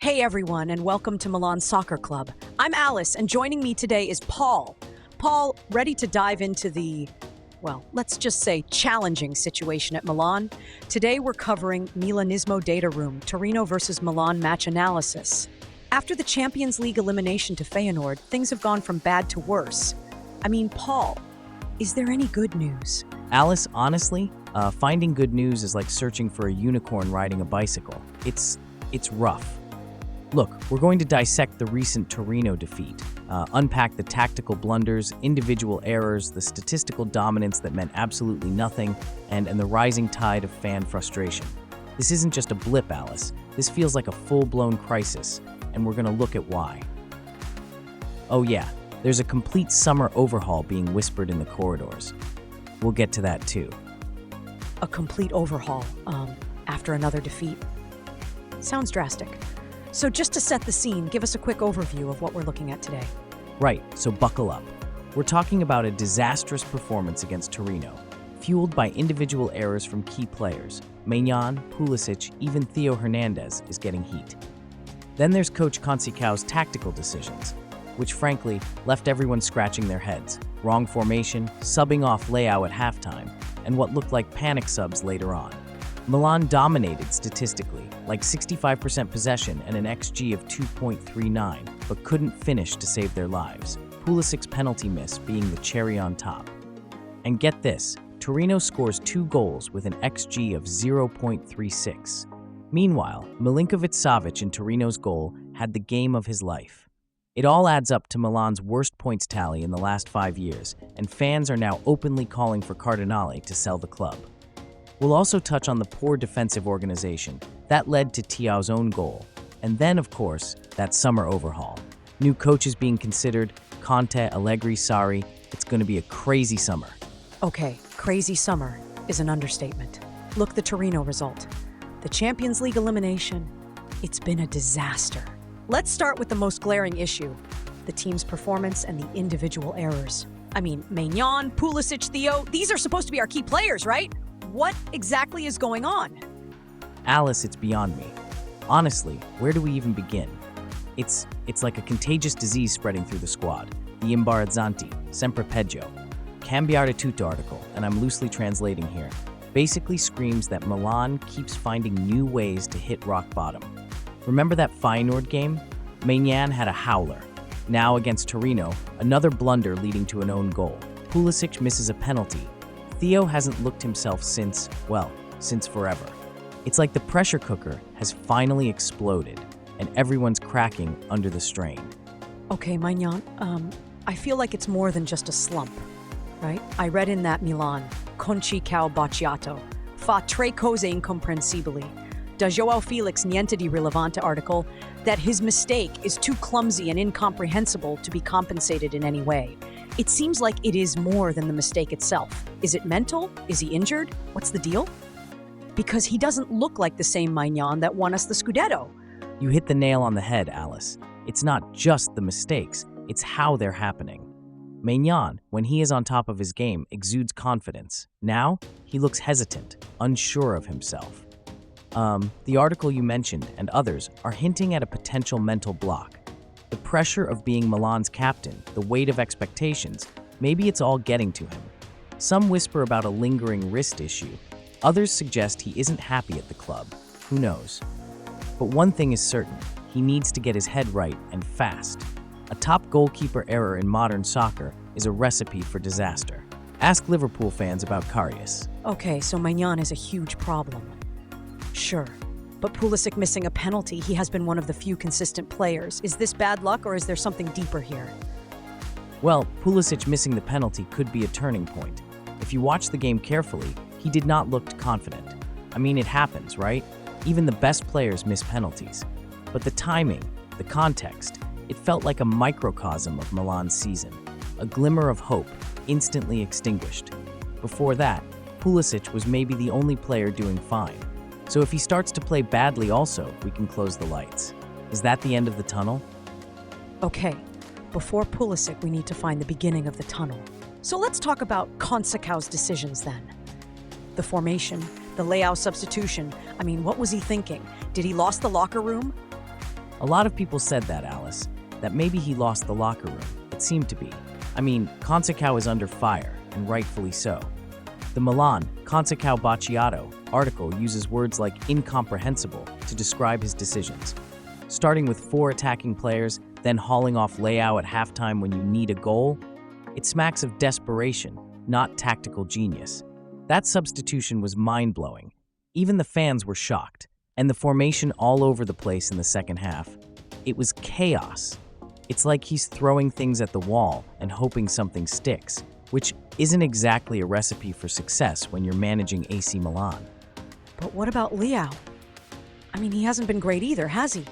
Hey everyone, and welcome to Milan Soccer Club. I'm Alice, and joining me today is Paul. Paul, ready to dive into the, well, let's just say challenging situation at Milan? Today we're covering Milanismo Data Room, Torino versus Milan match analysis. After the Champions League elimination to Feyenoord, things have gone from bad to worse. Paul, is there any good news? Alice, honestly, finding good news is like searching for a unicorn riding a bicycle. It's rough. Look, we're going to dissect the recent Torino defeat, unpack the tactical blunders, individual errors, the statistical dominance that meant absolutely nothing, and the rising tide of fan frustration. This isn't just a blip, Alice. This feels like a full-blown crisis, and we're going to look at why. Oh yeah, there's a complete summer overhaul being whispered in the corridors. We'll get to that too. A complete overhaul, after another defeat? Sounds drastic. So just to set the scene, give us a quick overview of what we're looking at today. Right, so buckle up. We're talking about a disastrous performance against Torino, fueled by individual errors from key players. Maignan, Pulisic, even Theo Hernandez is getting heat. Then there's Coach Conceicao's tactical decisions, which frankly left everyone scratching their heads. Wrong formation, subbing off Leao at halftime, and what looked like panic subs later on. Milan dominated statistically, like 65% possession and an XG of 2.39, but couldn't finish to save their lives. Pulisic's penalty miss being the cherry on top. And get this, Torino scores 2 goals with an XG of 0.36. Meanwhile, Milinkovic-Savic in Torino's goal had the game of his life. It all adds up to Milan's worst points tally in the last 5 years, and fans are now openly calling for Cardinale to sell the club. We'll also touch on the poor defensive organization that led to Thiao's own goal. And then, of course, that summer overhaul. New coaches being considered, Conte, Allegri, Sarri. It's going to be a crazy summer. Okay, crazy summer is an understatement. Look, the Torino result. The Champions League elimination. It's been a disaster. Let's start with the most glaring issue, the team's performance and the individual errors. Maignan, Pulisic, Theo, these are supposed to be our key players, right? What exactly is going on? Alice, it's beyond me. Honestly, where do we even begin? It's like a contagious disease spreading through the squad. The imbarazzanti, sempre peggio. Cambiare tutto article, and I'm loosely translating here, basically screams that Milan keeps finding new ways to hit rock bottom. Remember that Feyenoord game? Maignan had a howler. Now against Torino, another blunder leading to an own goal. Pulisic misses a penalty. Theo hasn't looked himself since forever. It's like the pressure cooker has finally exploded, and everyone's cracking under the strain. Okay, Maignan, I feel like it's more than just a slump, right? I read in that Milan, Conceição Bocciato, fa tre cose incomprensibili, da João Felix Niente di Rilevante article, that his mistake is too clumsy and incomprehensible to be compensated in any way. It seems like it is more than the mistake itself. Is it mental? Is he injured? What's the deal? Because he doesn't look like the same Maignan that won us the Scudetto. You hit the nail on the head, Alice. It's not just the mistakes, it's how they're happening. Maignan, when he is on top of his game, exudes confidence. Now, he looks hesitant, unsure of himself. The article you mentioned and others are hinting at a potential mental block. The pressure of being Milan's captain, the weight of expectations, maybe it's all getting to him. Some whisper about a lingering wrist issue. Others suggest he isn't happy at the club. Who knows? But one thing is certain, he needs to get his head right and fast. A top goalkeeper error in modern soccer is a recipe for disaster. Ask Liverpool fans about Karius. Okay, so Maignan is a huge problem. Sure. But Pulisic missing a penalty, he has been one of the few consistent players. Is this bad luck or is there something deeper here? Well, Pulisic missing the penalty could be a turning point. If you watch the game carefully, he did not look confident. It happens, right? Even the best players miss penalties. But the timing, the context, it felt like a microcosm of Milan's season. A glimmer of hope, instantly extinguished. Before that, Pulisic was maybe the only player doing fine. So if he starts to play badly also, we can close the lights. Is that the end of the tunnel? Okay, before Pulisic, we need to find the beginning of the tunnel. So let's talk about Conceicao's decisions then. The formation, the Leao substitution. What was he thinking? Did he lost the locker room? A lot of people said that, Alice, that maybe he lost the locker room. It seemed to be. I mean, Consecao is under fire, and rightfully so. The Milan Consecao Bacciato article uses words like incomprehensible to describe his decisions. Starting with 4 attacking players, then hauling off Leao at halftime when you need a goal, it smacks of desperation, not tactical genius. That substitution was mind-blowing. Even the fans were shocked, and the formation all over the place in the second half. It was chaos. It's like he's throwing things at the wall and hoping something sticks, which isn't exactly a recipe for success when you're managing AC Milan. But what about Leao? I mean, he hasn't been great either, has he?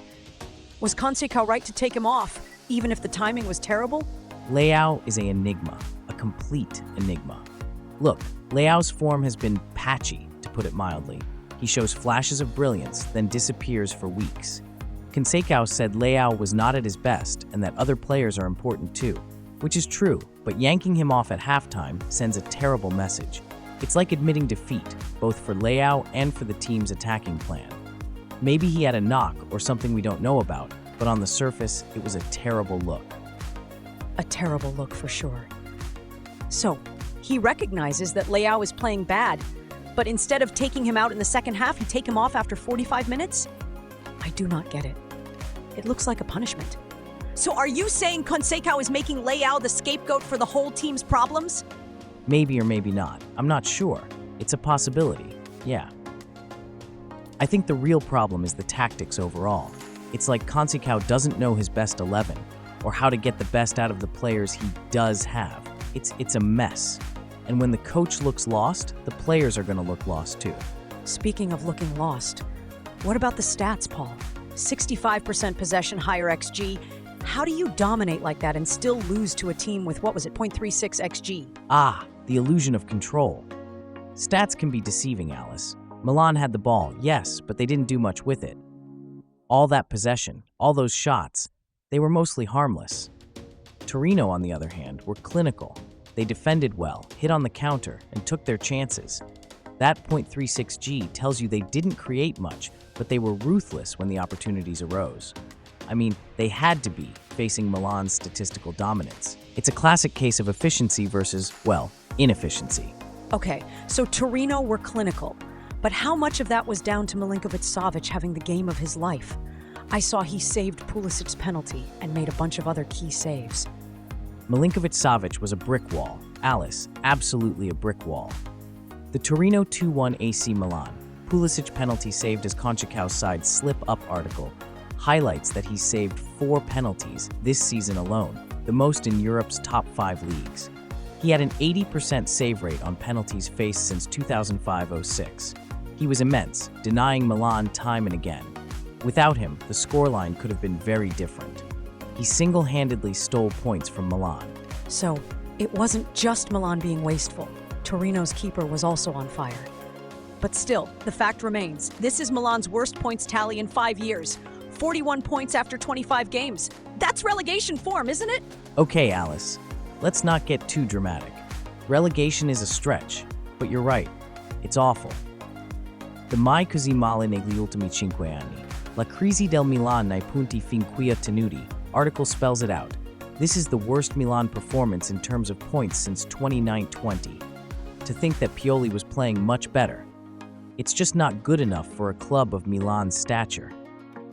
Was Consecao right to take him off, even if the timing was terrible? Leao is an enigma, a complete enigma. Look, Leao's form has been patchy, to put it mildly. He shows flashes of brilliance, then disappears for weeks. Consecao said Leao was not at his best and that other players are important too, which is true, but yanking him off at halftime sends a terrible message. It's like admitting defeat, both for Leao and for the team's attacking plan. Maybe he had a knock or something we don't know about, but on the surface, it was a terrible look. A terrible look for sure. So, he recognizes that Leao is playing bad, but instead of taking him out in the second half, you take him off after 45 minutes? I do not get it. It looks like a punishment. So are you saying Consecao is making Leao the scapegoat for the whole team's problems? Maybe or maybe not. I'm not sure. It's a possibility, yeah. I think the real problem is the tactics overall. It's like Consecao doesn't know his best 11, or how to get the best out of the players he does have. It's a mess. And when the coach looks lost, the players are going to look lost too. Speaking of looking lost, what about the stats, Paul? 65% possession, higher XG. How do you dominate like that and still lose to a team with, 0.36 XG? Ah, the illusion of control. Stats can be deceiving, Alice. Milan had the ball, yes, but they didn't do much with it. All that possession, all those shots, they were mostly harmless. Torino, on the other hand, were clinical. They defended well, hit on the counter, and took their chances. That 0.36G tells you they didn't create much, but they were ruthless when the opportunities arose. I mean, they had to be, facing Milan's statistical dominance. It's a classic case of efficiency versus, well, inefficiency. Okay, so Torino were clinical, but how much of that was down to Milinkovic-Savic having the game of his life? I saw he saved Pulisic's penalty and made a bunch of other key saves. Milinkovic-Savic was a brick wall. Alice, absolutely a brick wall. The Torino 2-1 AC Milan, Pulisic penalty saved as Concecao's side slip-up article highlights that he saved 4 penalties this season alone, the most in Europe's top 5 leagues. He had an 80% save rate on penalties faced since 2005-06. He was immense, denying Milan time and again. Without him, the scoreline could have been very different. He single-handedly stole points from Milan. So, it wasn't just Milan being wasteful. Torino's keeper was also on fire. But still, the fact remains, this is Milan's worst points tally in 5 years. 41 points after 25 games. That's relegation form, isn't it? Okay, Alice, let's not get too dramatic. Relegation is a stretch, but you're right, it's awful. The Mai così male negli ultimi 5 anni, la crisi del Milan nei punti fin qui ottenuti article spells it out. This is the worst Milan performance in terms of points since 2019-20. To think that Pioli was playing much better. It's just not good enough for a club of Milan's stature.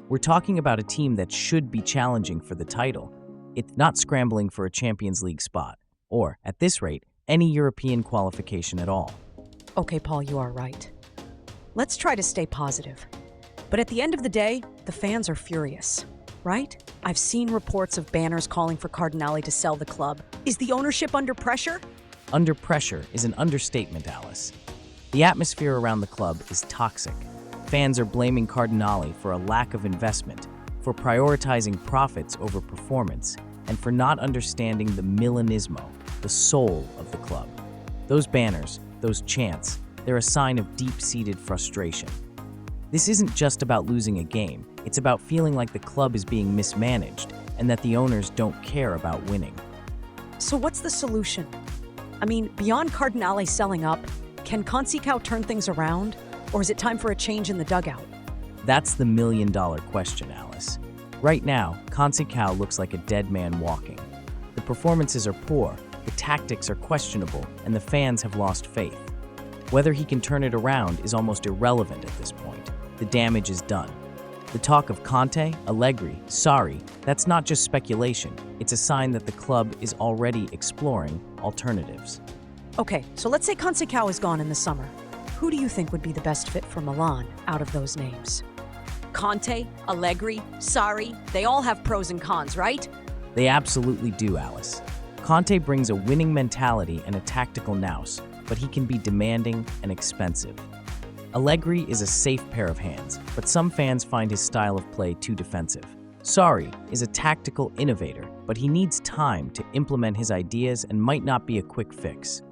We're talking about a team that should be challenging for the title. It's not scrambling for a Champions League spot, or, at this rate, any European qualification at all. Okay, Paul, you are right. Let's try to stay positive. But at the end of the day, the fans are furious, right? I've seen reports of banners calling for Cardinale to sell the club. Is the ownership under pressure? Under pressure is an understatement, Alice. The atmosphere around the club is toxic. Fans are blaming Cardinale for a lack of investment, for prioritizing profits over performance, and for not understanding the Milanismo, the soul of the club. Those banners, those chants, they're a sign of deep-seated frustration. This isn't just about losing a game, it's about feeling like the club is being mismanaged and that the owners don't care about winning. So what's the solution? I mean, beyond Cardinale selling up, can Consecao turn things around? Or is it time for a change in the dugout? That's the million-dollar question, Alice. Right now, Calcio looks like a dead man walking. The performances are poor, the tactics are questionable, and the fans have lost faith. Whether he can turn it around is almost irrelevant at this point. The damage is done. The talk of Conte, Allegri, Sarri, that's not just speculation. It's a sign that the club is already exploring alternatives. Okay, so let's say Conceição is gone in the summer. Who do you think would be the best fit for Milan out of those names? Conte, Allegri, Sarri, they all have pros and cons, right? They absolutely do, Alice. Conte brings a winning mentality and a tactical nous, but he can be demanding and expensive. Allegri is a safe pair of hands, but some fans find his style of play too defensive. Sarri is a tactical innovator, but he needs time to implement his ideas and might not be a quick fix.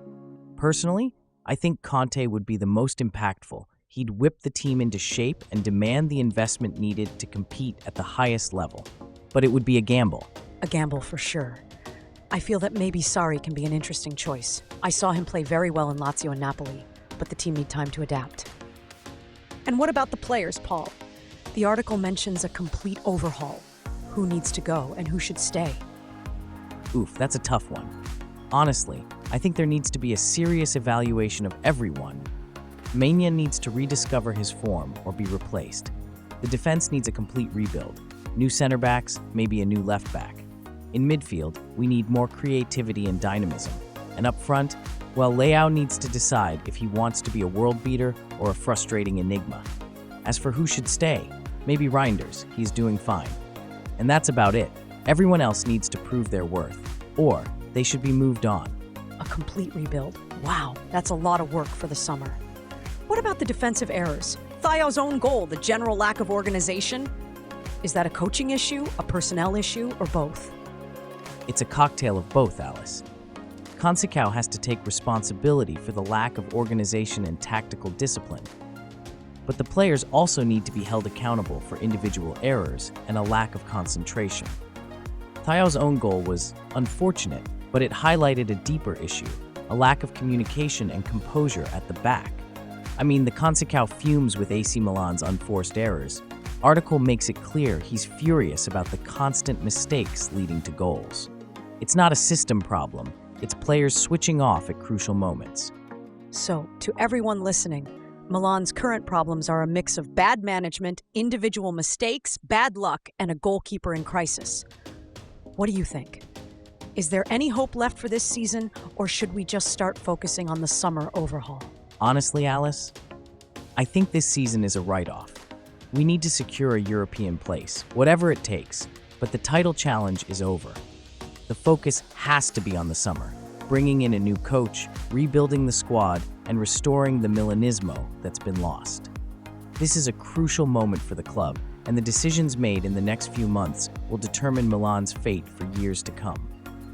Personally, I think Conte would be the most impactful. He'd whip the team into shape and demand the investment needed to compete at the highest level. But it would be a gamble. A gamble for sure. I feel that maybe Sarri can be an interesting choice. I saw him play very well in Lazio and Napoli, but the team need time to adapt. And what about the players, Paul? The article mentions a complete overhaul. Who needs to go and who should stay? Oof, that's a tough one. Honestly, I think there needs to be a serious evaluation of everyone. Maignan needs to rediscover his form or be replaced. The defense needs a complete rebuild. New center backs, maybe a new left back. In midfield, we need more creativity and dynamism. And up front, well, Leao needs to decide if he wants to be a world beater or a frustrating enigma. As for who should stay, maybe Reinders, he's doing fine. And that's about it. Everyone else needs to prove their worth, or they should be moved on. A complete rebuild. Wow, that's a lot of work for the summer. What about the defensive errors? Thio's own goal, the general lack of organization? Is that a coaching issue, a personnel issue, or both? It's a cocktail of both, Alice. Conceição has to take responsibility for the lack of organization and tactical discipline. But the players also need to be held accountable for individual errors and a lack of concentration. Thio's own goal was unfortunate, but it highlighted a deeper issue, a lack of communication and composure at the back. I mean, the Conceição fumes with AC Milan's unforced errors. Article makes it clear he's furious about the constant mistakes leading to goals. It's not a system problem, it's players switching off at crucial moments. So, to everyone listening, Milan's current problems are a mix of bad management, individual mistakes, bad luck, and a goalkeeper in crisis. What do you think? Is there any hope left for this season, or should we just start focusing on the summer overhaul? Honestly, Alice, I think this season is a write-off. We need to secure a European place, whatever it takes, but the title challenge is over. The focus has to be on the summer, bringing in a new coach, rebuilding the squad, and restoring the Milanismo that's been lost. This is a crucial moment for the club, and the decisions made in the next few months will determine Milan's fate for years to come.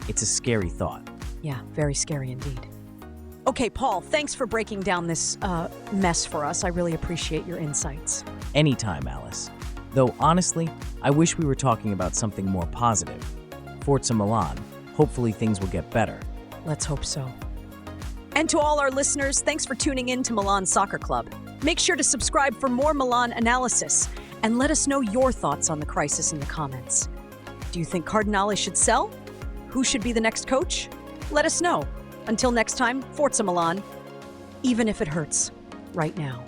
It's a scary thought. Yeah, very scary indeed. Okay, Paul, thanks for breaking down this mess for us. I really appreciate your insights. Anytime, Alice. Though honestly, I wish we were talking about something more positive. Forza Milan. Hopefully things will get better. Let's hope so. And to all our listeners, thanks for tuning in to Milan Soccer Club. Make sure to subscribe for more Milan analysis and let us know your thoughts on the crisis in the comments. Do you think Cardinale should sell? Who should be the next coach? Let us know. Until next time, Forza Milan, even if it hurts right now.